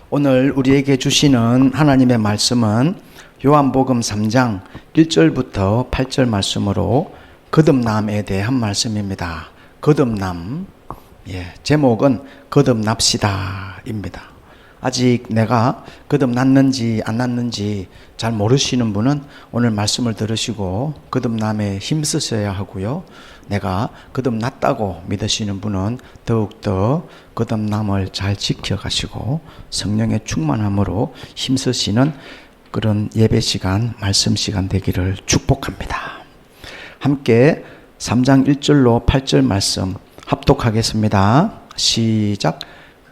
오늘 우리에게 주시는 하나님의 말씀은 요한복음 3장 1절부터 8절 말씀으로 거듭남에 대한 말씀입니다. 거듭남, 제목은 거듭납시다입니다. 아직 내가 거듭났는지 안 났는지 잘 모르시는 분은 오늘 말씀을 들으시고 거듭남에 힘쓰셔야 하고요. 내가 거듭났다고 믿으시는 분은 더욱더 거듭남을 잘 지켜가시고 성령의 충만함으로 힘쓰시는 그런 예배 시간, 말씀 시간 되기를 축복합니다. 함께 3장 1절로 8절 말씀 합독하겠습니다. 시작.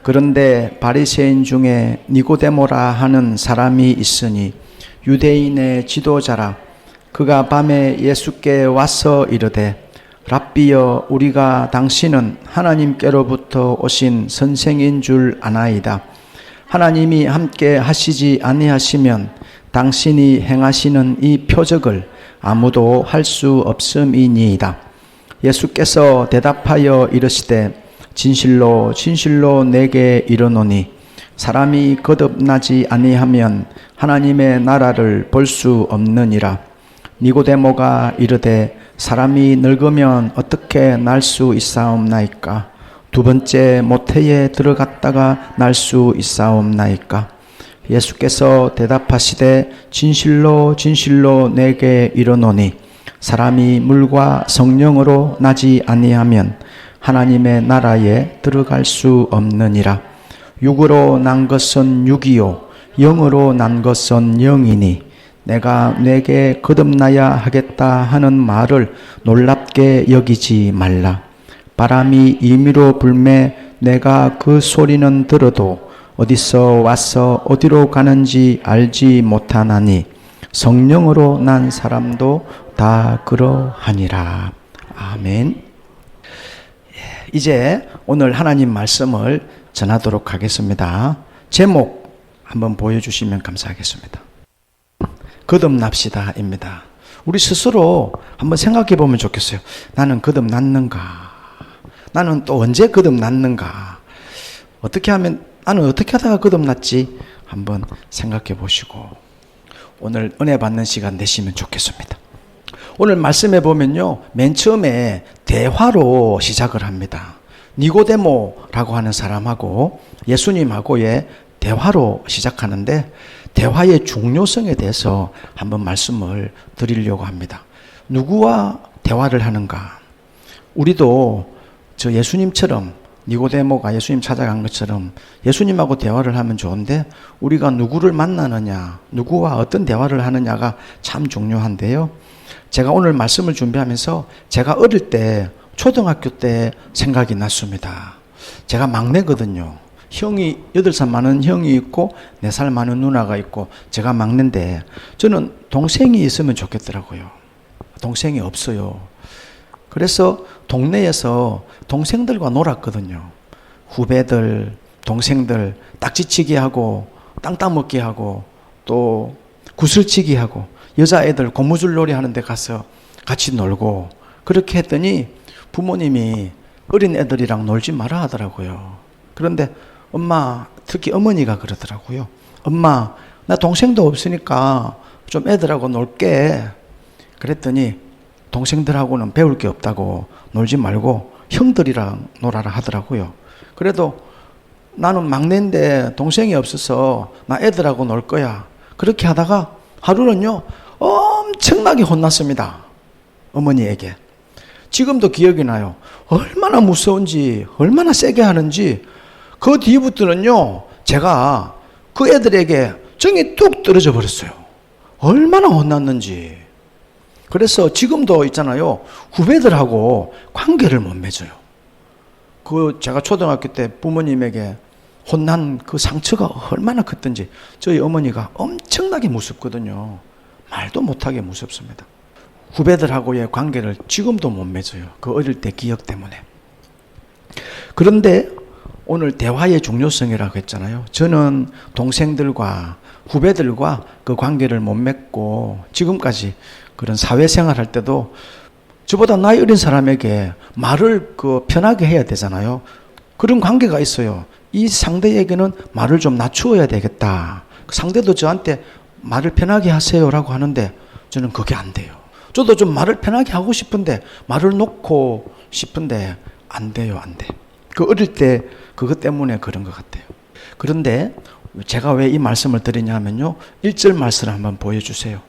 그런데 바리새인 중에 니고데모라 하는 사람이 있으니 유대인의 지도자라. 그가 밤에 예수께 와서 이르되 랍비여, 우리가 당신은 하나님께로부터 오신 선생인 줄 아나이다. 하나님이 함께 하시지 아니하시면 당신이 행하시는 이 표적을 아무도 할 수 없음이니이다. 예수께서 대답하여 이르시되 진실로 진실로 내게 이르노니 사람이 거듭나지 아니하면 하나님의 나라를 볼 수 없느니라. 니고데모가 이르되 사람이 늙으면 어떻게 날 수 있사옵나이까? 두 번째 모태에 들어갔다가 날 수 있사옵나이까? 예수께서 대답하시되 진실로 진실로 내게 이르노니 사람이 물과 성령으로 나지 아니하면 하나님의 나라에 들어갈 수 없느니라. 육으로 난 것은 육이요 영으로 난 것은 영이니 내가 내게 거듭나야 하겠다 하는 말을 놀랍게 여기지 말라. 바람이 임의로 불매 내가 그 소리는 들어도 어디서 와서 어디로 가는지 알지 못하나니 성령으로 난 사람도 다 그러하니라. 아멘. 이제 오늘 하나님 말씀을 전하도록 하겠습니다. 제목 한번 보여주시면 감사하겠습니다. 거듭납시다입니다. 우리 스스로 한번 생각해 보면 좋겠어요. 나는 거듭났는가? 나는 또 언제 거듭났는가? 어떻게 하면, 나는 어떻게 하다가 거듭났지? 한번 생각해 보시고 오늘 은혜 받는 시간 되시면 좋겠습니다. 오늘 말씀해 보면요, 맨 처음에 대화로 시작을 합니다. 니고데모라고 하는 사람하고 예수님하고의 대화로 시작하는데 대화의 중요성에 대해서 한번 말씀을 드리려고 합니다. 누구와 대화를 하는가? 우리도 저 예수님처럼, 니고데모가 예수님 찾아간 것처럼 예수님하고 대화를 하면 좋은데 우리가 누구를 만나느냐, 누구와 어떤 대화를 하느냐가 참 중요한데요. 제가 오늘 말씀을 준비하면서 제가 어릴 때, 초등학교 때 생각이 났습니다. 제가 막내거든요. 형이 8살 많은 형이 있고 4살 많은 누나가 있고 제가 막내인데 저는 동생이 있으면 좋겠더라고요. 동생이 없어요. 그래서 동네에서 동생들과 놀았거든요. 후배들, 동생들 딱지치기 하고 땅 따먹기 하고 또 구슬치기 하고 여자애들 고무줄 놀이 하는 데 가서 같이 놀고 그렇게 했더니 부모님이 어린 애들이랑 놀지 마라 하더라고요. 그런데 엄마, 특히 어머니가 그러더라고요. 엄마, 나 동생도 없으니까 좀 애들하고 놀게. 그랬더니 동생들하고는 배울 게 없다고 놀지 말고 형들이랑 놀아라 하더라고요. 그래도 나는 막내인데 동생이 없어서 나 애들하고 놀 거야. 그렇게 하다가 하루는요, 엄청나게 혼났습니다. 어머니에게. 지금도 기억이 나요. 얼마나 무서운지, 얼마나 세게 하는지. 그 뒤부터는요, 제가 그 애들에게 정이 뚝 떨어져 버렸어요. 얼마나 혼났는지. 그래서 지금도 있잖아요, 후배들하고 관계를 못 맺어요. 제가 초등학교 때 부모님에게 혼난 그 상처가 얼마나 컸던지 저희 어머니가 엄청나게 무섭거든요. 말도 못하게 무섭습니다. 후배들하고의 관계를 지금도 못 맺어요. 그 어릴 때 기억 때문에. 그런데 오늘 대화의 중요성이라고 했잖아요. 저는 동생들과 후배들과 그 관계를 못 맺고 지금까지 그런 사회생활 할 때도 저보다 나이 어린 사람에게 말을 편하게 해야 되잖아요. 그런 관계가 있어요. 이 상대에게는 말을 좀 낮추어야 되겠다. 상대도 저한테 말을 편하게 하세요라고 하는데 저는 그게 안 돼요. 저도 좀 말을 편하게 하고 싶은데 말을 놓고 싶은데 안 돼요. 안 돼. 그 어릴 때 그것 때문에 그런 것 같아요. 그런데 제가 왜 이 말씀을 드리냐면요. 1절 말씀을 한번 보여주세요.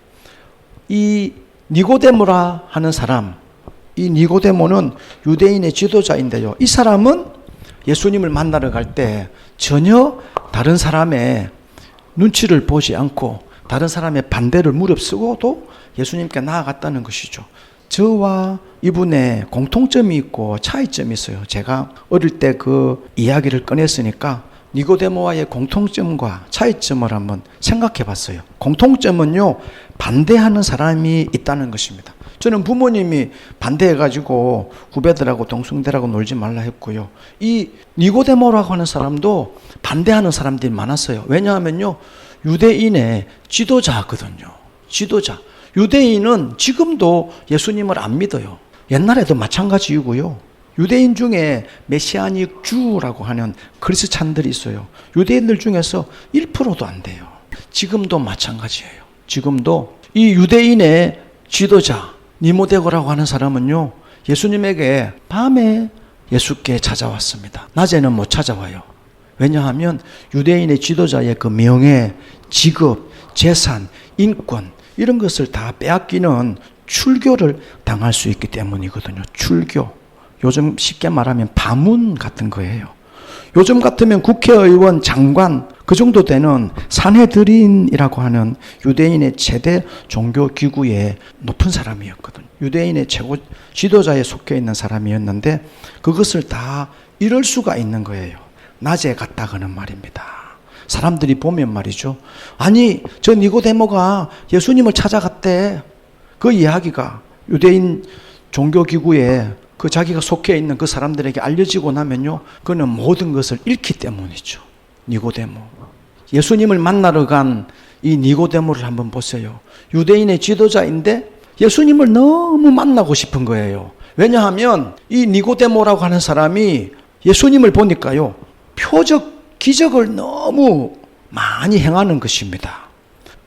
이 니고데모라 하는 사람, 이 니고데모는 유대인의 지도자인데요. 이 사람은 예수님을 만나러 갈 때 전혀 다른 사람의 눈치를 보지 않고 다른 사람의 반대를 무릅쓰고도 예수님께 나아갔다는 것이죠. 저와 이분의 공통점이 있고 차이점이 있어요. 제가 어릴 때 그 이야기를 꺼냈으니까 니고데모와의 공통점과 차이점을 한번 생각해 봤어요. 공통점은요, 반대하는 사람이 있다는 것입니다. 저는 부모님이 반대해가지고 후배들하고 동생들하고 놀지 말라 했고요. 이 니고데모라고 하는 사람도 반대하는 사람들이 많았어요. 왜냐하면요, 유대인의 지도자거든요. 지도자. 유대인은 지금도 예수님을 안 믿어요. 옛날에도 마찬가지이고요. 유대인 중에 메시아닉 주라고 하는 그리스찬들이 있어요. 유대인들 중에서 1%도 안 돼요. 지금도 마찬가지예요. 지금도 이 유대인의 지도자 니고데모라고 하는 사람은요, 예수님에게 밤에 예수께 찾아왔습니다. 낮에는 못 찾아와요. 왜냐하면 유대인의 지도자의 그 명예, 직업, 재산, 인권 이런 것을 다 빼앗기는 출교를 당할 수 있기 때문이거든요. 출교. 요즘 쉽게 말하면 파문 같은 거예요. 요즘 같으면 국회의원, 장관 그 정도 되는 산헤드린이라고 하는 유대인의 최대 종교기구의 높은 사람이었거든요. 유대인의 최고 지도자에 속해 있는 사람이었는데 그것을 다 잃을 수가 있는 거예요. 낮에 갔다가는 말입니다. 사람들이 보면 말이죠. 아니, 저 니고데모가 예수님을 찾아갔대. 그 이야기가 유대인 종교기구에 그 자기가 속해 있는 그 사람들에게 알려지고 나면요, 그는 모든 것을 잃기 때문이죠. 니고데모. 예수님을 만나러 간 이 니고데모를 한번 보세요. 유대인의 지도자인데 예수님을 너무 만나고 싶은 거예요. 왜냐하면 이 니고데모라고 하는 사람이 예수님을 보니까요, 표적, 기적을 너무 많이 행하는 것입니다.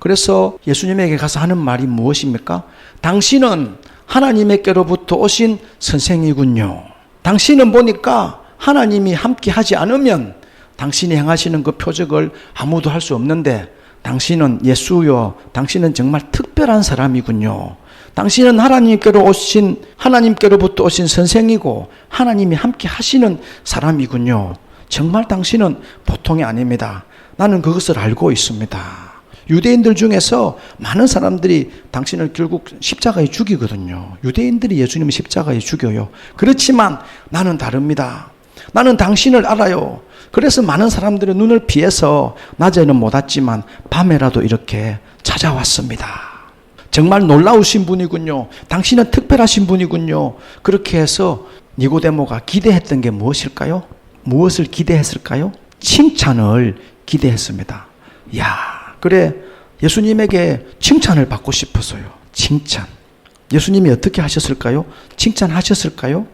그래서 예수님에게 가서 하는 말이 무엇입니까? 당신은 하나님께로부터 오신 선생이군요. 당신은 보니까 하나님이 함께 하지 않으면 당신이 행하시는 그 표적을 아무도 할 수 없는데 당신은 예수요, 당신은 정말 특별한 사람이군요. 당신은 하나님께로부터 오신 선생이고 하나님이 함께 하시는 사람이군요. 정말 당신은 보통이 아닙니다. 나는 그것을 알고 있습니다. 유대인들 중에서 많은 사람들이 당신을 결국 십자가에 죽이거든요. 유대인들이 예수님을 십자가에 죽여요. 그렇지만 나는 다릅니다. 나는 당신을 알아요. 그래서 많은 사람들의 눈을 피해서 낮에는 못 왔지만 밤에라도 이렇게 찾아왔습니다. 정말 놀라우신 분이군요. 당신은 특별하신 분이군요. 그렇게 해서 니고데모가 기대했던 게 무엇일까요? 무엇을 기대했을까요? 칭찬을 기대했습니다. 야, 그래, 예수님에게 칭찬을 받고 싶어서요. 칭찬. 예수님이 어떻게 하셨을까요? 칭찬하셨을까요?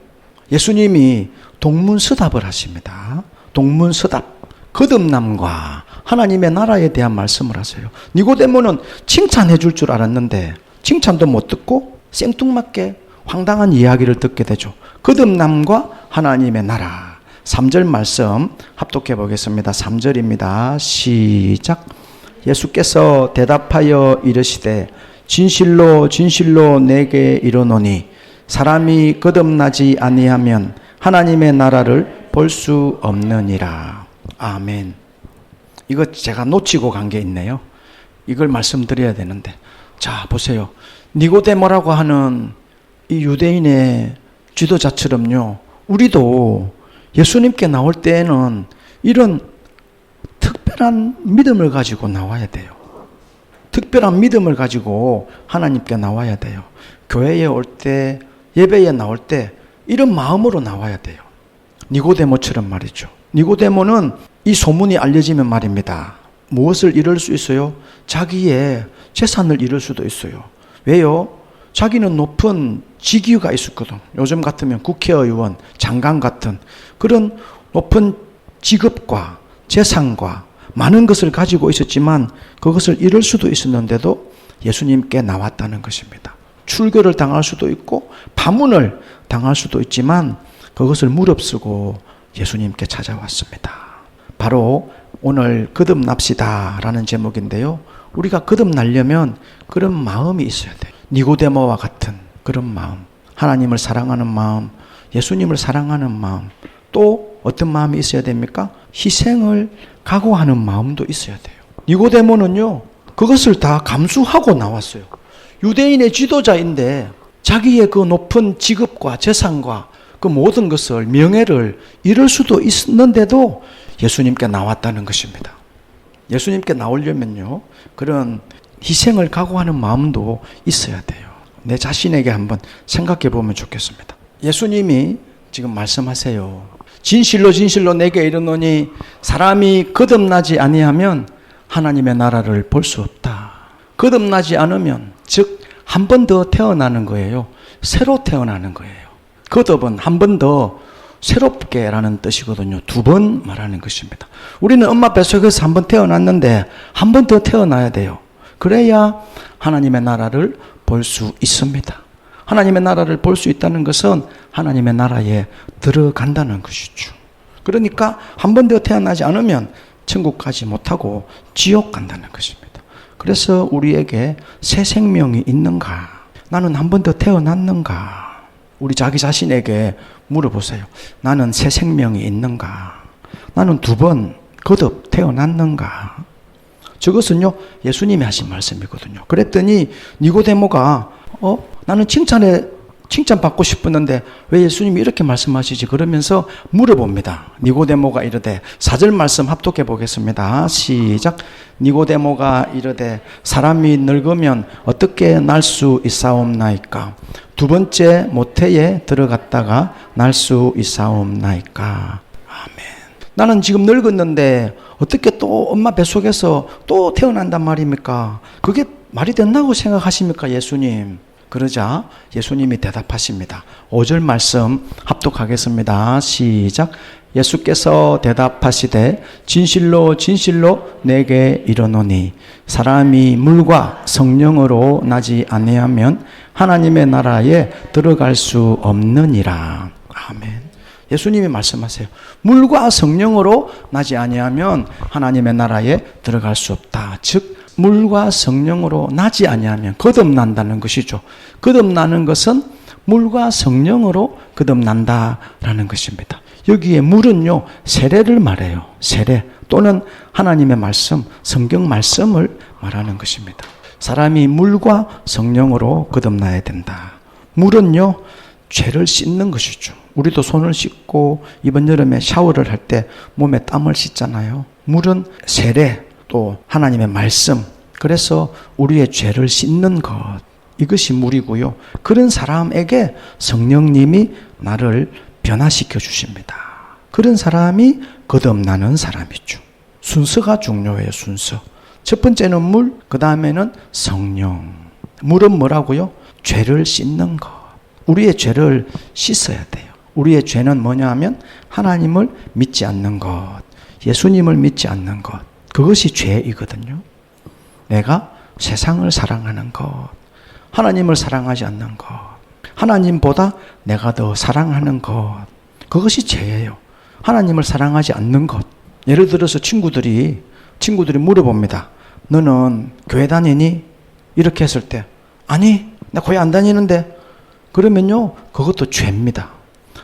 예수님이 동문서답을 하십니다. 동문서답. 거듭남과 하나님의 나라에 대한 말씀을 하세요. 니고데모는 칭찬해 줄 줄 알았는데 칭찬도 못 듣고 생뚱맞게 황당한 이야기를 듣게 되죠. 거듭남과 하나님의 나라. 3절 말씀 합독해 보겠습니다. 3절입니다. 시작. 예수께서 대답하여 이르시되 진실로 진실로 내게 이르노니 사람이 거듭나지 아니하면 하나님의 나라를 볼 수 없느니라. 아멘. 이거 제가 놓치고 간 게 있네요. 이걸 말씀드려야 되는데. 자, 보세요. 니고데모라고 하는 이 유대인의 지도자처럼요, 우리도 예수님께 나올 때에는 이런 특별한 믿음을 가지고 나와야 돼요. 특별한 믿음을 가지고 하나님께 나와야 돼요. 교회에 올 때, 예배에 나올 때 이런 마음으로 나와야 돼요. 니고데모처럼 말이죠. 니고데모는 이 소문이 알려지면 말입니다. 무엇을 잃을 수 있어요? 자기의 재산을 잃을 수도 있어요. 왜요? 자기는 높은 직위가 있었거든. 요즘 같으면 국회의원, 장관 같은 그런 높은 직업과 재산과 많은 것을 가지고 있었지만 그것을 잃을 수도 있었는데도 예수님께 나왔다는 것입니다. 출교를 당할 수도 있고 파문을 당할 수도 있지만 그것을 무릅쓰고 예수님께 찾아왔습니다. 바로 오늘 거듭납시다 라는 제목인데요. 우리가 거듭나려면 그런 마음이 있어야 돼요. 니고데모와 같은 그런 마음, 하나님을 사랑하는 마음, 예수님을 사랑하는 마음, 또 어떤 마음이 있어야 됩니까? 희생을 각오하는 마음도 있어야 돼요. 니고데모는요, 그것을 다 감수하고 나왔어요. 유대인의 지도자인데 자기의 그 높은 직업과 재산과 그 모든 것을, 명예를 잃을 수도 있는데도 예수님께 나왔다는 것입니다. 예수님께 나오려면요, 그런 희생을 각오하는 마음도 있어야 돼요. 내 자신에게 한번 생각해 보면 좋겠습니다. 예수님이 지금 말씀하세요. 진실로 진실로 내게 이르노니 사람이 거듭나지 아니하면 하나님의 나라를 볼 수 없다. 거듭나지 않으면, 즉 한 번 더 태어나는 거예요. 새로 태어나는 거예요. 거듭은 한 번 더 새롭게 라는 뜻이거든요. 두 번 말하는 것입니다. 우리는 엄마 뱃속에서 한 번 태어났는데 한 번 더 태어나야 돼요. 그래야 하나님의 나라를 볼 수 있습니다. 하나님의 나라를 볼 수 있다는 것은 하나님의 나라에 들어간다는 것이죠. 그러니까 한 번 더 태어나지 않으면 천국 가지 못하고 지옥 간다는 것입니다. 그래서 우리에게 새 생명이 있는가? 나는 한 번 더 태어났는가? 우리 자기 자신에게 물어보세요. 나는 새 생명이 있는가? 나는 두 번 거듭 태어났는가? 저것은요, 예수님이 하신 말씀이거든요. 그랬더니 니고데모가 나는 칭찬받고 싶었는데 왜 예수님이 이렇게 말씀하시지? 그러면서 물어봅니다. 니고데모가 이르되, 4절 말씀 합독해 보겠습니다. 시작. 니고데모가 이르되 사람이 늙으면 어떻게 날 수 있사옵나이까? 두 번째 모태에 들어갔다가 날 수 있사옵나이까? 아멘. 나는 지금 늙었는데 어떻게 또 엄마 뱃속에서 또 태어난단 말입니까? 그게 말이 된다고 생각하십니까, 예수님? 그러자 예수님이 대답하십니다. 5절 말씀 합독하겠습니다. 시작. 예수께서 대답하시되 진실로 진실로 내게 이르노니 사람이 물과 성령으로 나지 아니하면 하나님의 나라에 들어갈 수 없느니라. 아멘. 예수님이 말씀하세요. 물과 성령으로 나지 아니하면 하나님의 나라에 들어갈 수 없다. 즉 물과 성령으로 나지 아니하면 거듭난다는 것이죠. 거듭나는 것은 물과 성령으로 거듭난다라는 것입니다. 여기에 물은요, 세례를 말해요. 세례 또는 하나님의 말씀, 성경 말씀을 말하는 것입니다. 사람이 물과 성령으로 거듭나야 된다. 물은요, 죄를 씻는 것이죠. 우리도 손을 씻고 이번 여름에 샤워를 할 때 몸에 땀을 씻잖아요. 물은 세례, 또 하나님의 말씀, 그래서 우리의 죄를 씻는 것, 이것이 물이고요. 그런 사람에게 성령님이 나를 변화시켜 주십니다. 그런 사람이 거듭나는 사람이죠. 순서가 중요해요. 순서. 첫 번째는 물, 그 다음에는 성령. 물은 뭐라고요? 죄를 씻는 것. 우리의 죄를 씻어야 돼요. 우리의 죄는 뭐냐 하면 하나님을 믿지 않는 것, 예수님을 믿지 않는 것, 그것이 죄이거든요. 내가 세상을 사랑하는 것, 하나님을 사랑하지 않는 것, 하나님보다 내가 더 사랑하는 것, 그것이 죄예요. 하나님을 사랑하지 않는 것. 예를 들어서 친구들이 물어봅니다. 너는 교회 다니니? 이렇게 했을 때 아니, 나 교회 안 다니는데. 그러면요, 그것도 죄입니다.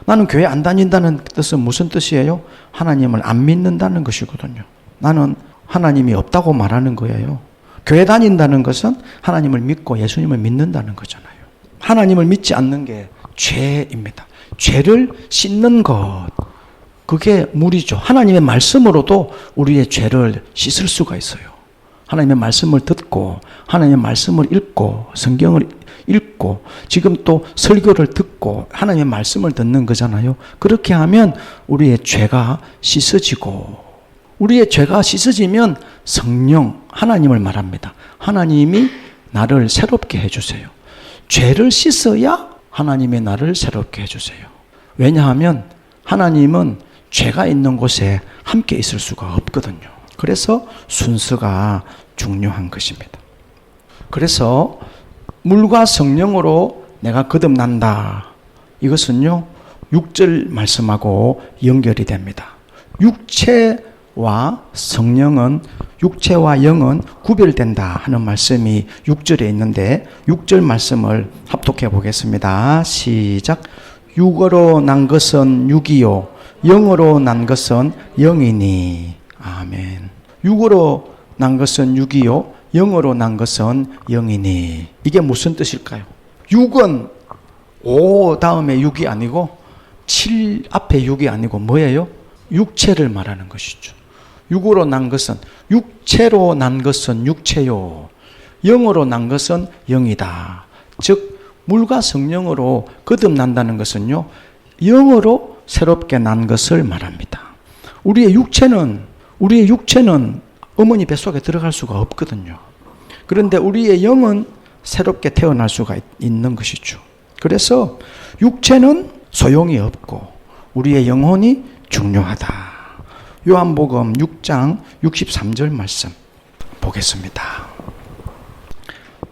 나는 교회 안 다닌다는 뜻은 무슨 뜻이에요? 하나님을 안 믿는다는 것이거든요. 나는 하나님이 없다고 말하는 거예요. 교회 다닌다는 것은 하나님을 믿고 예수님을 믿는다는 거잖아요. 하나님을 믿지 않는 게 죄입니다. 죄를 씻는 것, 그게 물이죠. 하나님의 말씀으로도 우리의 죄를 씻을 수가 있어요. 하나님의 말씀을 듣고 하나님의 말씀을 읽고 성경을 읽고 지금 또 설교를 듣고 하나님의 말씀을 듣는 거잖아요. 그렇게 하면 우리의 죄가 씻어지고, 우리의 죄가 씻어지면 성령, 하나님을 말합니다. 하나님이 나를 새롭게 해주세요. 죄를 씻어야 하나님이 나를 새롭게 해주세요. 왜냐하면 하나님은 죄가 있는 곳에 함께 있을 수가 없거든요. 그래서 순서가 중요한 것입니다. 그래서 물과 성령으로 내가 거듭난다. 이것은요, 6절 말씀하고 연결이 됩니다. 육체와 성령은, 육체와 영은 구별된다 하는 말씀이 6절에 있는데 6절 말씀을 합독해 보겠습니다. 시작. 육으로 난 것은 육이요 영으로 난 것은 영이니. 아멘. 육으로 난 것은 육이요 영으로 난 것은 영이니. 이게 무슨 뜻일까요? 6은 5 다음에 6이 아니고 7 앞에 6이 아니고 뭐예요? 육체를 말하는 것이죠. 육으로 난 것은, 육체로 난 것은 육체요 영으로 난 것은 영이다. 즉 물과 성령으로 거듭난다는 것은요, 영으로 새롭게 난 것을 말합니다. 우리의 육체는 어머니 뱃속에 들어갈 수가 없거든요. 그런데 우리의 영은 새롭게 태어날 수가 있는 것이죠. 그래서 육체는 소용이 없고 우리의 영혼이 중요하다. 요한복음 6장 63절 말씀 보겠습니다.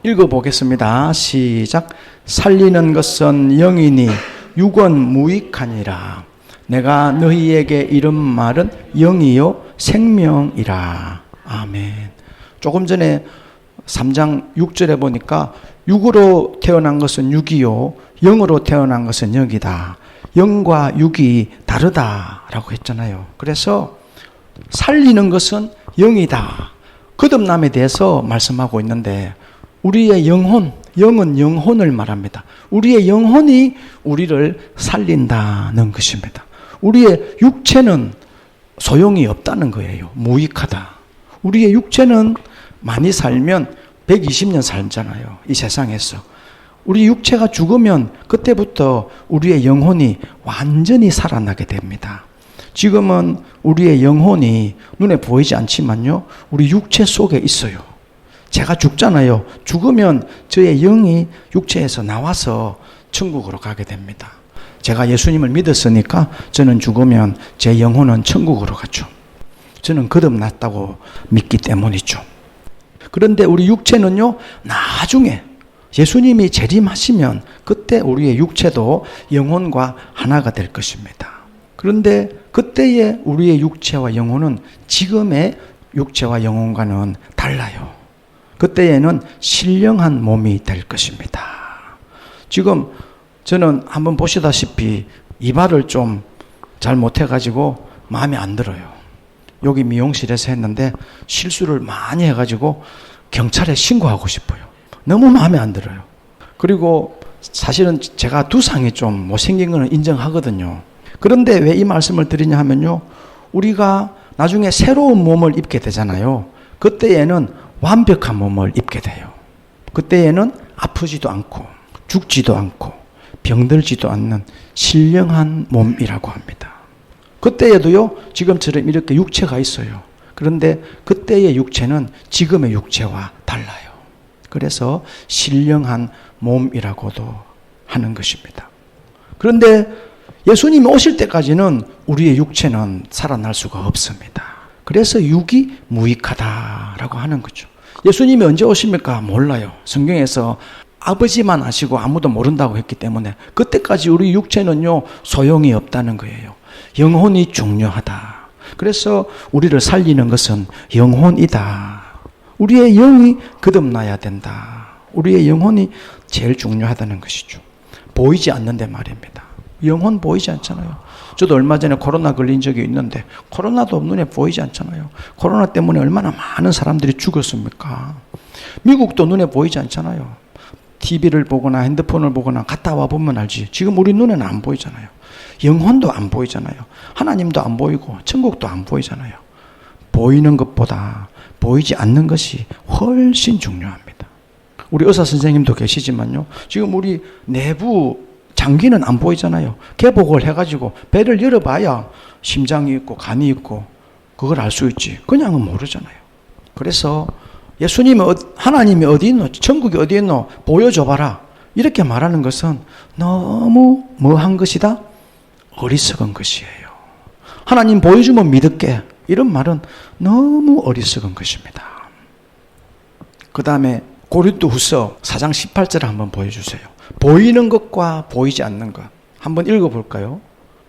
읽어보겠습니다. 시작. 살리는 것은 영이니 육은 무익하니라. 내가 너희에게 이른 말은 영이요 생명이라. 아멘. 조금 전에 3장 6절에 보니까 육으로 태어난 것은 육이요 영으로 태어난 것은 영이다. 영과 육이 다르다라고 했잖아요. 그래서 살리는 것은 영이다. 거듭남에 대해서 말씀하고 있는데 우리의 영혼, 영은 영혼을 말합니다. 우리의 영혼이 우리를 살린다는 것입니다. 우리의 육체는 소용이 없다는 거예요. 무익하다. 우리의 육체는 많이 살면 120년 살잖아요. 이 세상에서. 우리 육체가 죽으면 그때부터 우리의 영혼이 완전히 살아나게 됩니다. 지금은 우리의 영혼이 눈에 보이지 않지만요, 우리 육체 속에 있어요. 제가 죽잖아요. 죽으면 저의 영이 육체에서 나와서 천국으로 가게 됩니다. 제가 예수님을 믿었으니까 저는 죽으면 제 영혼은 천국으로 가죠. 저는 거듭났다고 믿기 때문이죠. 그런데 우리 육체는요, 나중에 예수님이 재림하시면 그때 우리의 육체도 영혼과 하나가 될 것입니다. 그런데 그때의 우리의 육체와 영혼은 지금의 육체와 영혼과는 달라요. 그때에는 신령한 몸이 될 것입니다. 지금 저는 한번 보시다시피 이발을 좀 잘 못해가지고 마음에 안 들어요. 여기 미용실에서 했는데 실수를 많이 해가지고 경찰에 신고하고 싶어요. 너무 마음에 안 들어요. 그리고 사실은 제가 두상이 좀 못생긴 거는 인정하거든요. 그런데 왜 이 말씀을 드리냐 하면요, 우리가 나중에 새로운 몸을 입게 되잖아요. 그때에는 완벽한 몸을 입게 돼요. 그때에는 아프지도 않고 죽지도 않고 병들지도 않는 신령한 몸이라고 합니다. 그때에도요, 지금처럼 이렇게 육체가 있어요. 그런데 그때의 육체는 지금의 육체와 달라요. 그래서 신령한 몸이라고도 하는 것입니다. 그런데 예수님이 오실 때까지는 우리의 육체는 살아날 수가 없습니다. 그래서 육이 무익하다라고 하는 거죠. 예수님이 언제 오십니까? 몰라요. 성경에서 아버지만 아시고 아무도 모른다고 했기 때문에 그때까지 우리 육체는요, 소용이 없다는 거예요. 영혼이 중요하다. 그래서 우리를 살리는 것은 영혼이다. 우리의 영이 거듭나야 된다. 우리의 영혼이 제일 중요하다는 것이죠. 보이지 않는데 말입니다. 영혼 보이지 않잖아요. 저도 얼마 전에 코로나 걸린 적이 있는데 코로나도 눈에 보이지 않잖아요. 코로나 때문에 얼마나 많은 사람들이 죽었습니까? 미국도 눈에 보이지 않잖아요. TV를 보거나 핸드폰을 보거나 갔다 와보면 알지. 지금 우리 눈에는 안 보이잖아요. 영혼도 안 보이잖아요. 하나님도 안 보이고 천국도 안 보이잖아요. 보이는 것보다 보이지 않는 것이 훨씬 중요합니다. 우리 의사 선생님도 계시지만요, 지금 우리 내부 장기는 안 보이잖아요. 개복을 해가지고 배를 열어봐야 심장이 있고 간이 있고 그걸 알 수 있지. 그냥은 모르잖아요. 그래서 예수님이 하나님이 어디 있노? 천국이 어디 있노? 보여줘봐라. 이렇게 말하는 것은 너무 뭐한 것이다? 어리석은 것이에요. 하나님 보여주면 믿을게. 이런 말은 너무 어리석은 것입니다. 그 다음에 고린도후서 4장 18절을 한번 보여주세요. 보이는 것과 보이지 않는 것. 한번 읽어볼까요?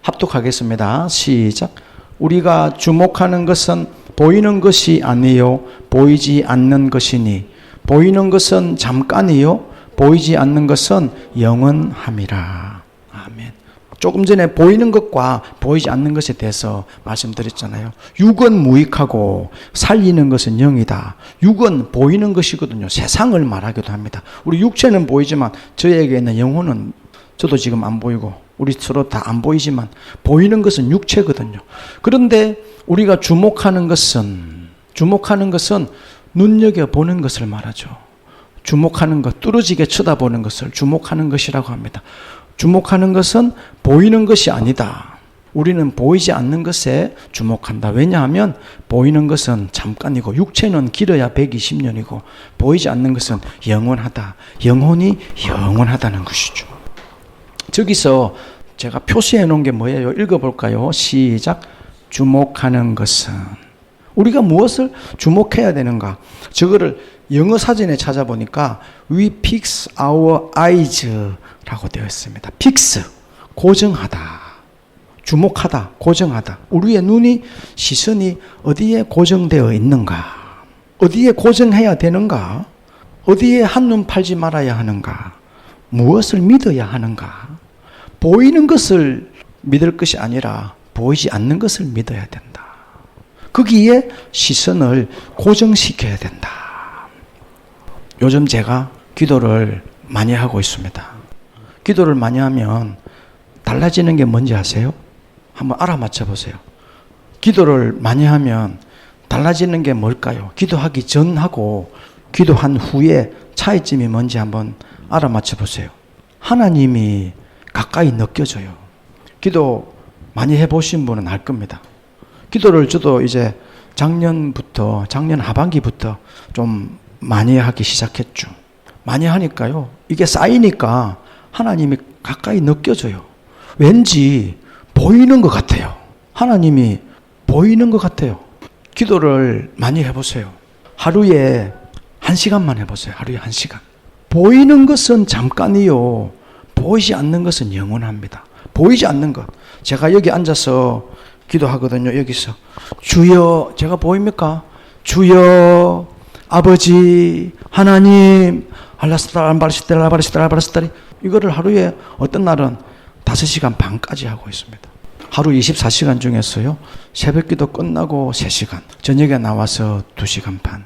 합독하겠습니다. 시작. 우리가 주목하는 것은 보이는 것이 아니요 보이지 않는 것이니 보이는 것은 잠깐이요 보이지 않는 것은 영원함이라. 아멘. 조금 전에 보이는 것과 보이지 않는 것에 대해서 말씀드렸잖아요. 육은 무익하고 살리는 것은 영이다. 육은 보이는 것이거든요. 세상을 말하기도 합니다. 우리 육체는 보이지만 저에게 있는 영혼은 저도 지금 안 보이고 우리 서로 다 안 보이지만 보이는 것은 육체거든요. 그런데 우리가 주목하는 것은 눈여겨보는 것을 말하죠. 주목하는 것, 뚫어지게 쳐다보는 것을 주목하는 것이라고 합니다. 주목하는 것은 보이는 것이 아니다. 우리는 보이지 않는 것에 주목한다. 왜냐하면 보이는 것은 잠깐이고 육체는 길어야 120년이고 보이지 않는 것은 영원하다. 영혼이 영원하다는 것이죠. 저기서 제가 표시해 놓은 게 뭐예요? 읽어볼까요? 시작. 주목하는 것은 우리가 무엇을 주목해야 되는가? 저거를 영어 사전에 찾아보니까 We fix our eyes라고 되어 있습니다. fix, 고정하다, 주목하다, 고정하다. 우리의 눈이, 시선이 어디에 고정되어 있는가? 어디에 고정해야 되는가? 어디에 한눈 팔지 말아야 하는가? 무엇을 믿어야 하는가? 보이는 것을 믿을 것이 아니라 보이지 않는 것을 믿어야 된다. 거기에 시선을 고정시켜야 된다. 요즘 제가 기도를 많이 하고 있습니다. 기도를 많이 하면 달라지는 게 뭔지 아세요? 한번 알아맞혀 보세요. 기도를 많이 하면 달라지는 게 뭘까요? 기도하기 전하고 기도한 후에 차이점이 뭔지 한번 알아맞혀 보세요. 하나님이 가까이 느껴져요. 기도 많이 해보신 분은 알 겁니다. 기도를 저도 이제 작년 하반기부터 좀 많이 하기 시작했죠. 많이 하니까요. 이게 쌓이니까 하나님이 가까이 느껴져요. 왠지 보이는 것 같아요. 하나님이 보이는 것 같아요. 기도를 많이 해보세요. 하루에 1시간만 해보세요. 하루에 1시간. 보이는 것은 잠깐이요. 보이지 않는 것은 영원합니다. 보이지 않는 것. 제가 여기 앉아서 기도하거든요. 여기서. 주여, 제가 보입니까? 주여, 아버지, 하나님, 알라스타리. 이거를 하루에 어떤 날은 5시간 반까지 하고 있습니다. 하루 24시간 중에서요. 새벽 기도 끝나고 3시간, 저녁에 나와서 2시간 반.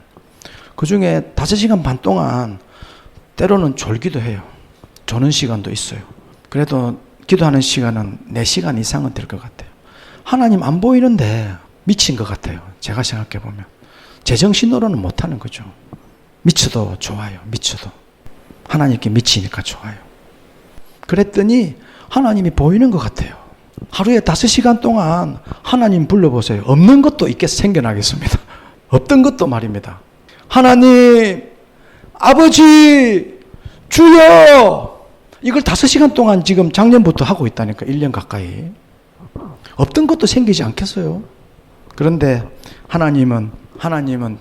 그 중에 5시간 반 동안 때로는 졸기도 해요. 조는 시간도 있어요. 그래도 기도하는 시간은 4시간 이상은 될 것 같아요. 하나님 안 보이는데 미친 것 같아요. 제가 생각해 보면. 제정신으로는 못하는 거죠. 미쳐도 좋아요. 미쳐도. 하나님께 미치니까 좋아요. 그랬더니 하나님이 보이는 것 같아요. 하루에 5시간 동안 하나님 불러보세요. 없는 것도 있게 생겨나겠습니다. 없던 것도 말입니다. 하나님, 아버지, 주여! 이걸 5시간 동안 지금 작년부터 하고 있다니까. 1년 가까이. 없던 것도 생기지 않겠어요? 그런데 하나님은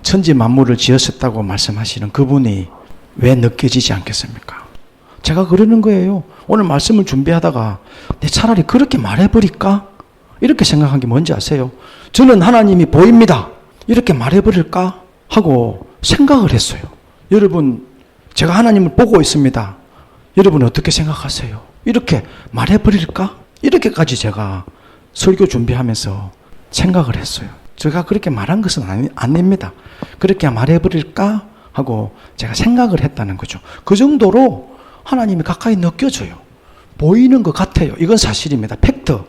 천지 만물을 지으셨다고 말씀하시는 그분이 왜 느껴지지 않겠습니까? 제가 그러는 거예요. 오늘 말씀을 준비하다가 내 차라리 그렇게 말해버릴까? 이렇게 생각한 게 뭔지 아세요? 저는 하나님이 보입니다. 이렇게 말해버릴까? 하고 생각을 했어요. 여러분, 제가 하나님을 보고 있습니다. 여러분 어떻게 생각하세요? 이렇게 말해버릴까? 이렇게까지 제가 설교 준비하면서 생각을 했어요. 제가 그렇게 말한 것은 아닙니다. 그렇게 말해버릴까? 하고 제가 생각을 했다는 거죠. 그 정도로 하나님이 가까이 느껴져요. 보이는 것 같아요. 이건 사실입니다. 팩트.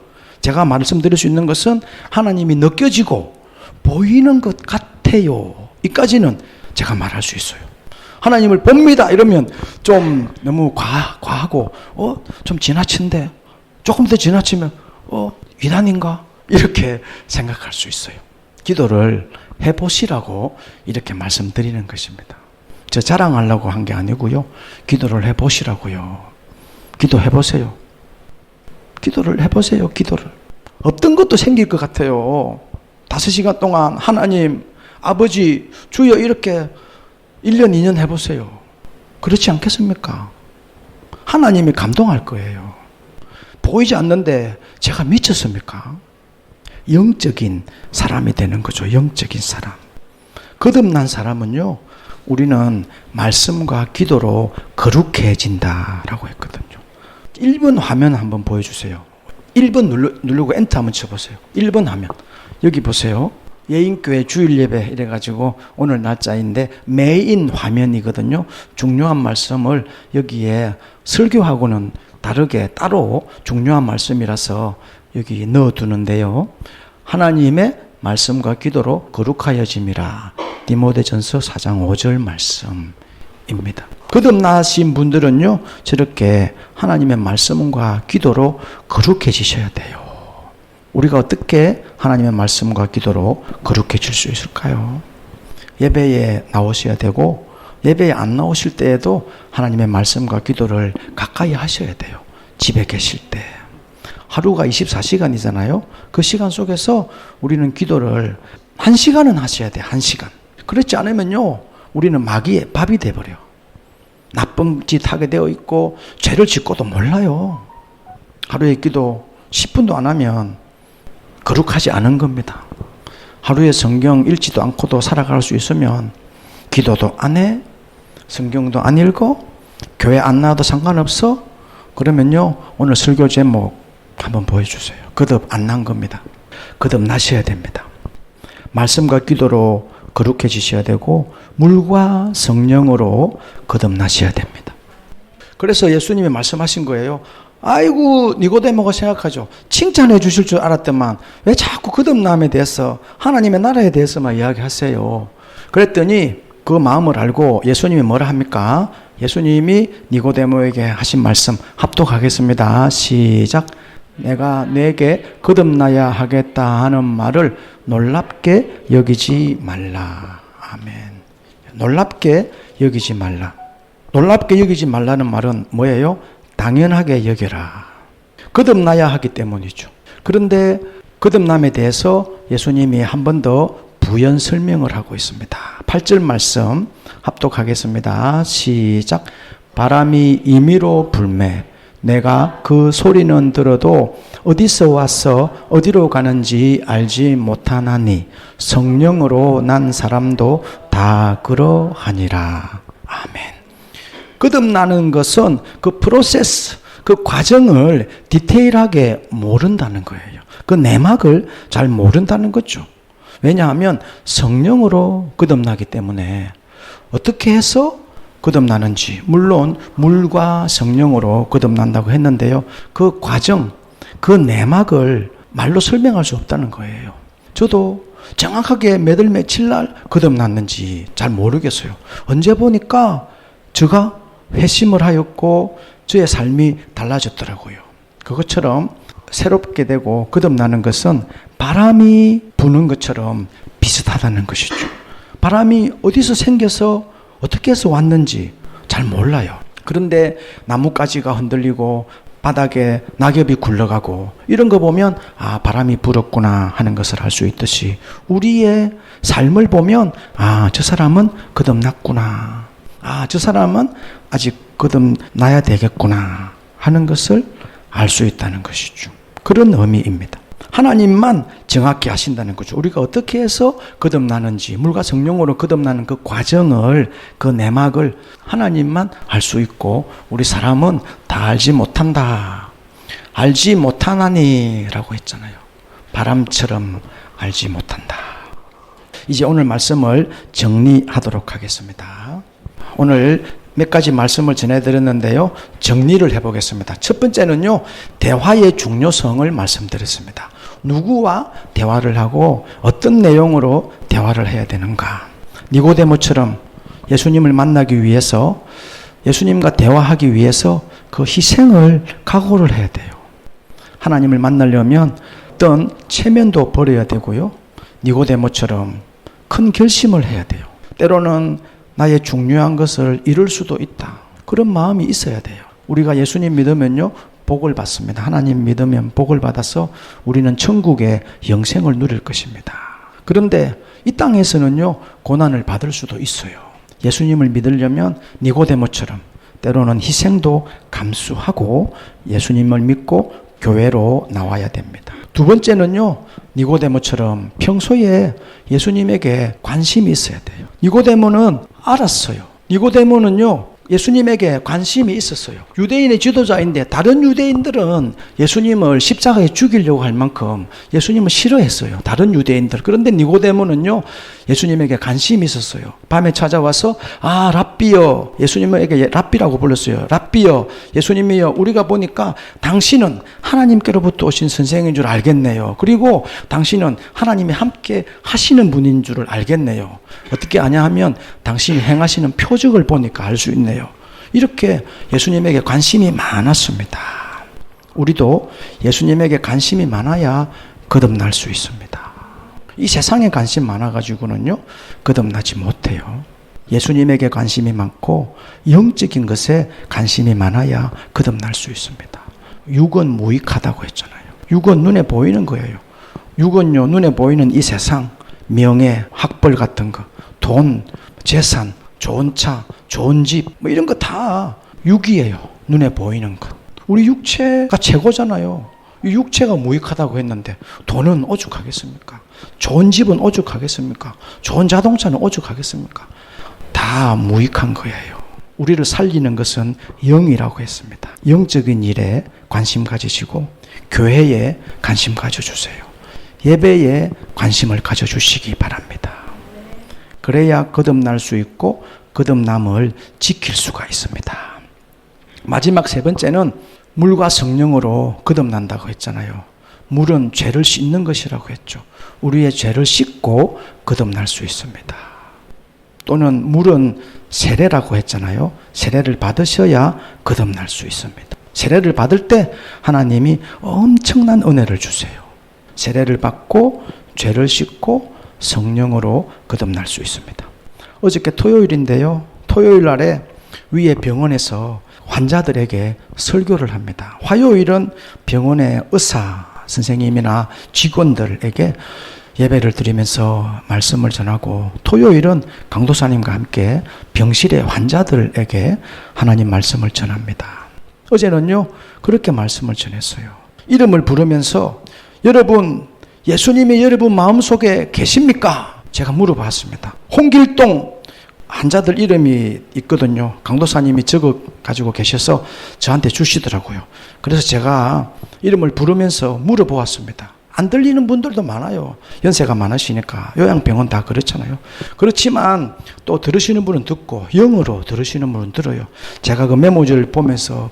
제가 말씀드릴 수 있는 것은 하나님이 느껴지고 보이는 것 같아요. 이까지는 제가 말할 수 있어요. 하나님을 봅니다. 이러면 좀 너무 과하고 좀 지나친데 조금 더 지나치면 위단인가? 이렇게 생각할 수 있어요. 기도를 해보시라고 이렇게 말씀드리는 것입니다. 저 자랑하려고 한 게 아니고요. 기도를 해보시라고요. 기도해보세요. 기도를 해보세요. 기도를. 없던 것도 생길 것 같아요. 5시간 동안 하나님, 아버지, 주여 이렇게 1년, 2년 해보세요. 그렇지 않겠습니까? 하나님이 감동할 거예요. 보이지 않는데 제가 미쳤습니까? 영적인 사람이 되는 거죠. 영적인 사람. 거듭난 사람은요, 우리는 말씀과 기도로 거룩해진다라고 했거든요. 1번 화면 한번 보여주세요. 1번 누르고 엔터 한번 쳐보세요. 1번 화면. 여기 보세요. 예인교회 주일 예배 이래가지고 오늘 날짜인데 메인 화면이거든요. 중요한 말씀을 여기에 설교하고는 다르게 따로 중요한 말씀이라서 여기 넣어두는데요. 하나님의 말씀과 기도로 거룩하여짐이라. 디모데전서 4장 5절 말씀입니다. 거듭나신 분들은요, 저렇게 하나님의 말씀과 기도로 거룩해지셔야 돼요. 우리가 어떻게 하나님의 말씀과 기도로 거룩해질 수 있을까요? 예배에 나오셔야 되고, 예배에 안 나오실 때에도 하나님의 말씀과 기도를 가까이 하셔야 돼요. 집에 계실 때. 하루가 24시간이잖아요. 그 시간 속에서 우리는 기도를 1시간은 하셔야 돼요. 1시간. 그렇지 않으면요, 우리는 마귀의 밥이 돼버려. 나쁜 짓 하게 되어 있고 죄를 짓고도 몰라요. 하루에 기도 10분도 안 하면 거룩하지 않은 겁니다. 하루에 성경 읽지도 않고도 살아갈 수 있으면 기도도 안 해, 성경도 안 읽어, 교회 안 나와도 상관없어? 그러면요, 오늘 설교 제목 한번 보여주세요. 거듭 안 난 겁니다. 거듭 나셔야 됩니다. 말씀과 기도로 거룩해지셔야 되고 물과 성령으로 거듭나셔야 됩니다. 그래서 예수님이 말씀하신 거예요. 아이고, 니고데모가 생각하죠. 칭찬해 주실 줄 알았더만 왜 자꾸 거듭남에 대해서, 하나님의 나라에 대해서만 이야기하세요. 그랬더니 그 마음을 알고 예수님이 뭐라 합니까? 예수님이 니고데모에게 하신 말씀 합독하겠습니다. 시작. 내가 내게 거듭나야 하겠다 하는 말을 놀랍게 여기지 말라. 아멘. 놀랍게 여기지 말라. 놀랍게 여기지 말라는 말은 뭐예요? 당연하게 여겨라. 거듭나야 하기 때문이죠. 그런데 거듭남에 대해서 예수님이 한 번 더 부연 설명을 하고 있습니다. 8절 말씀 합독하겠습니다. 시작. 바람이 임의로 불매 내가 그 소리는 들어도 어디서 와서 어디로 가는지 알지 못하나니 성령으로 난 사람도 다 그러하니라. 아멘. 거듭나는 것은 그 프로세스, 그 과정을 디테일하게 모른다는 거예요. 그 내막을 잘 모른다는 거죠. 왜냐하면 성령으로 거듭나기 때문에 어떻게 해서 거듭나는지, 물론 물과 성령으로 거듭난다고 했는데요, 그 과정, 그 내막을 말로 설명할 수 없다는 거예요. 저도 정확하게 몇 월 며칠 날 거듭났는지 잘 모르겠어요. 언제 보니까 제가 회심을 하였고 저의 삶이 달라졌더라고요. 그것처럼 새롭게 되고 거듭나는 것은 바람이 부는 것처럼 비슷하다는 것이죠. 바람이 어디서 생겨서 어떻게 해서 왔는지 잘 몰라요. 그런데 나뭇가지가 흔들리고 바닥에 낙엽이 굴러가고 이런 거 보면 아, 바람이 불었구나 하는 것을 알 수 있듯이 우리의 삶을 보면 아, 저 사람은 거듭났구나. 아, 저 사람은 아직 거듭나야 되겠구나 하는 것을 알 수 있다는 것이죠. 그런 의미입니다. 하나님만 정확히 하신다는 거죠. 우리가 어떻게 해서 거듭나는지, 물과 성령으로 거듭나는 그 과정을, 그 내막을 하나님만 알 수 있고 우리 사람은 다 알지 못한다. 알지 못하나니 라고 했잖아요. 바람처럼 알지 못한다. 이제 오늘 말씀을 정리하도록 하겠습니다. 오늘 몇 가지 말씀을 전해드렸는데요. 정리를 해보겠습니다. 첫 번째는요, 대화의 중요성을 말씀드렸습니다. 누구와 대화를 하고 어떤 내용으로 대화를 해야 되는가. 니고데모처럼 예수님을 만나기 위해서, 예수님과 대화하기 위해서 그 희생을 각오를 해야 돼요. 하나님을 만나려면 어떤 체면도 버려야 되고요. 니고데모처럼 큰 결심을 해야 돼요. 때로는 나의 중요한 것을 잃을 수도 있다. 그런 마음이 있어야 돼요. 우리가 예수님 믿으면요, 복을 받습니다. 하나님 믿으면 복을 받아서 우리는 천국의 영생을 누릴 것입니다. 그런데 이 땅에서는요, 고난을 받을 수도 있어요. 예수님을 믿으려면 니고데모처럼 때로는 희생도 감수하고 예수님을 믿고 교회로 나와야 됩니다. 두 번째는요, 니고데모처럼 평소에 예수님에게 관심이 있어야 돼요. 니고데모는 알았어요. 니고데모는요, 예수님에게 관심이 있었어요. 유대인의 지도자인데 다른 유대인들은 예수님을 십자가에 죽이려고 할 만큼 예수님을 싫어했어요. 다른 유대인들. 그런데 니고데모는요, 예수님에게 관심이 있었어요. 밤에 찾아와서 랍비여, 예수님에게 랍비라고 불렀어요. 랍비여, 예수님이여, 우리가 보니까 당신은 하나님께로부터 오신 선생인 줄 알겠네요. 그리고 당신은 하나님이 함께 하시는 분인 줄을 알겠네요. 어떻게 아냐 하면 당신이 행하시는 표적을 보니까 알 수 있네요. 이렇게 예수님에게 관심이 많았습니다. 우리도 예수님에게 관심이 많아야 거듭날 수 있습니다. 이 세상에 관심 많아가지고는요, 거듭나지 못해요. 예수님에게 관심이 많고 영적인 것에 관심이 많아야 거듭날 수 있습니다. 육은 무익하다고 했잖아요. 육은 눈에 보이는 거예요. 육은요, 눈에 보이는 이 세상, 명예, 학벌 같은 거, 돈, 재산, 좋은 차, 좋은 집, 이런 거 다 육이에요. 눈에 보이는 것. 우리 육체가 최고잖아요. 이 육체가 무익하다고 했는데 돈은 오죽하겠습니까? 좋은 집은 오죽하겠습니까? 좋은 자동차는 오죽하겠습니까? 다 무익한 거예요. 우리를 살리는 것은 영이라고 했습니다. 영적인 일에 관심 가지시고 교회에 관심 가져주세요. 예배에 관심을 가져주시기 바랍니다. 그래야 거듭날 수 있고 거듭남을 지킬 수가 있습니다. 마지막 세 번째는 물과 성령으로 거듭난다고 했잖아요. 물은 죄를 씻는 것이라고 했죠. 우리의 죄를 씻고 거듭날 수 있습니다. 또는 물은 세례라고 했잖아요. 세례를 받으셔야 거듭날 수 있습니다. 세례를 받을 때 하나님이 엄청난 은혜를 주세요. 세례를 받고 죄를 씻고 성령으로 거듭날 수 있습니다. 어저께 토요일인데요. 토요일 날에 위에 병원에서 환자들에게 설교를 합니다. 화요일은 병원의 의사 선생님이나 직원들에게 예배를 드리면서 말씀을 전하고, 토요일은 강도사님과 함께 병실의 환자들에게 하나님 말씀을 전합니다. 어제는요, 그렇게 말씀을 전했어요. 이름을 부르면서 여러분, 예수님이 여러분 마음속에 계십니까? 제가 물어봤습니다. 홍길동 환자들 이름이 있거든요. 강도사님이 적어 가지고 계셔서 저한테 주시더라고요. 그래서 제가 이름을 부르면서 물어보았습니다. 안 들리는 분들도 많아요. 연세가 많으시니까. 요양병원 다 그렇잖아요. 그렇지만 또 들으시는 분은 듣고 영어로 들으시는 분은 들어요. 제가 그 메모지를 보면서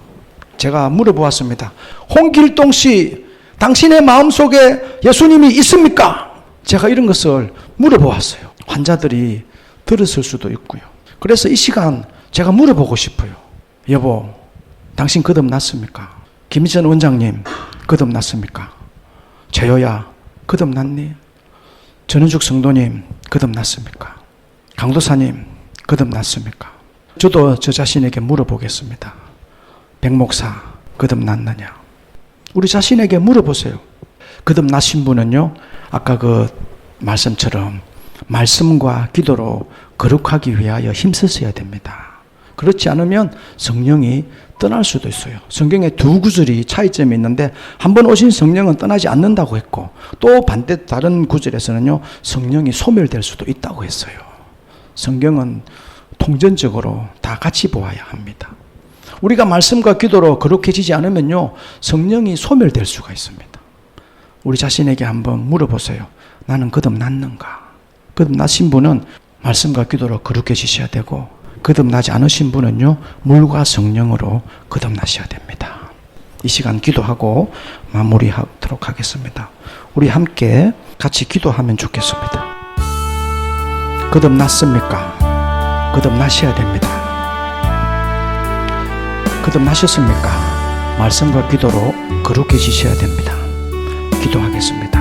제가 물어보았습니다. 홍길동 씨, 당신의 마음속에 예수님이 있습니까? 제가 이런 것을 물어보았어요. 환자들이 들었을 수도 있고요. 그래서 이 시간 제가 물어보고 싶어요. 여보, 당신 거듭났습니까? 김희전 원장님, 거듭났습니까? 재효야, 거듭났니? 전은죽 성도님, 거듭났습니까? 강도사님, 거듭났습니까? 저도 저 자신에게 물어보겠습니다. 백목사, 거듭났느냐? 우리 자신에게 물어보세요. 거듭나신 분은요, 아까 그 말씀처럼 말씀과 기도로 거룩하기 위하여 힘쓰셔야 됩니다. 그렇지 않으면 성령이 떠날 수도 있어요. 성경에 두 구절이 차이점이 있는데, 한 번 오신 성령은 떠나지 않는다고 했고, 또 반대 다른 구절에서는요, 성령이 소멸될 수도 있다고 했어요. 성경은 통전적으로 다 같이 보아야 합니다. 우리가 말씀과 기도로 거룩해지지 않으면요, 성령이 소멸될 수가 있습니다. 우리 자신에게 한번 물어보세요. 나는 거듭났는가? 거듭나신 분은 말씀과 기도로 거룩해지셔야 되고, 거듭나지 않으신 분은요, 물과 성령으로 거듭나셔야 됩니다. 이 시간 기도하고 마무리하도록 하겠습니다. 우리 함께 같이 기도하면 좋겠습니다. 거듭났습니까? 거듭나셔야 됩니다. 거듭나셨습니까? 말씀과 기도로 거룩해지셔야 됩니다. 기도하겠습니다.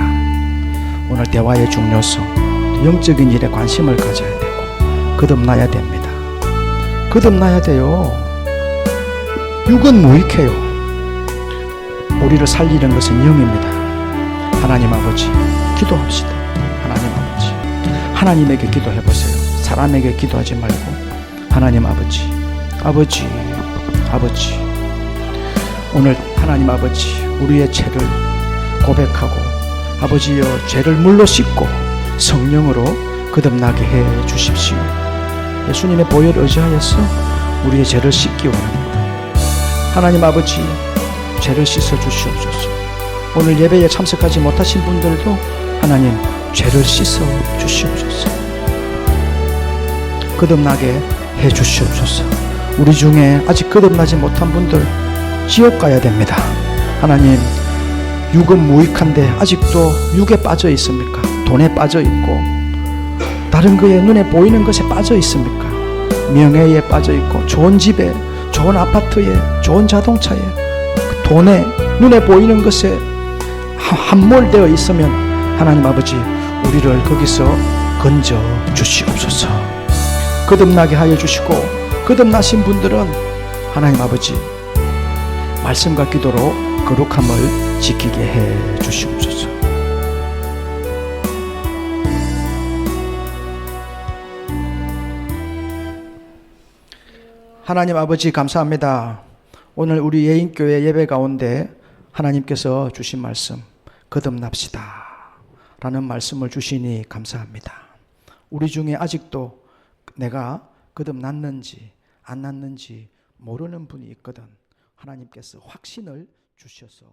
오늘 대화의 중요성, 영적인 일에 관심을 가져야 되고, 거듭나야 됩니다. 거듭나야 돼요. 육은 무익해요. 우리를 살리는 것은 영입니다. 하나님 아버지, 기도합시다. 하나님 아버지, 하나님에게 기도해보세요. 사람에게 기도하지 말고 하나님 아버지, 아버지, 아버지, 오늘 하나님 아버지, 우리의 죄를 고백하고 아버지여 죄를 물로 씻고 성령으로 거듭나게 해 주십시오. 예수님의 보혈 의지하여서 우리의 죄를 씻기 원합니다. 하나님 아버지, 죄를 씻어 주시옵소서. 오늘 예배에 참석하지 못하신 분들도 하나님 죄를 씻어 주시옵소서. 거듭나게 해 주시옵소서. 우리 중에 아직 거듭나지 못한 분들 지옥 가야 됩니다. 하나님, 육은 무익한데 아직도 육에 빠져 있습니까? 돈에 빠져 있고 다른 거에 눈에 보이는 것에 빠져 있습니까? 명예에 빠져 있고 좋은 집에, 좋은 아파트에, 좋은 자동차에, 돈에, 눈에 보이는 것에 함몰되어 있으면 하나님 아버지, 우리를 거기서 건져 주시옵소서. 거듭나게 하여 주시고, 거듭나신 분들은 하나님 아버지 말씀과 기도로 거룩함을 지키게 해 주시옵소서. 하나님 아버지 감사합니다. 오늘 우리 예인교회 예배 가운데 하나님께서 주신 말씀, 거듭납시다 라는 말씀을 주시니 감사합니다. 우리 중에 아직도 내가 거듭났는지 안 났는지 모르는 분이 있거든 하나님께서 확신을 주셔서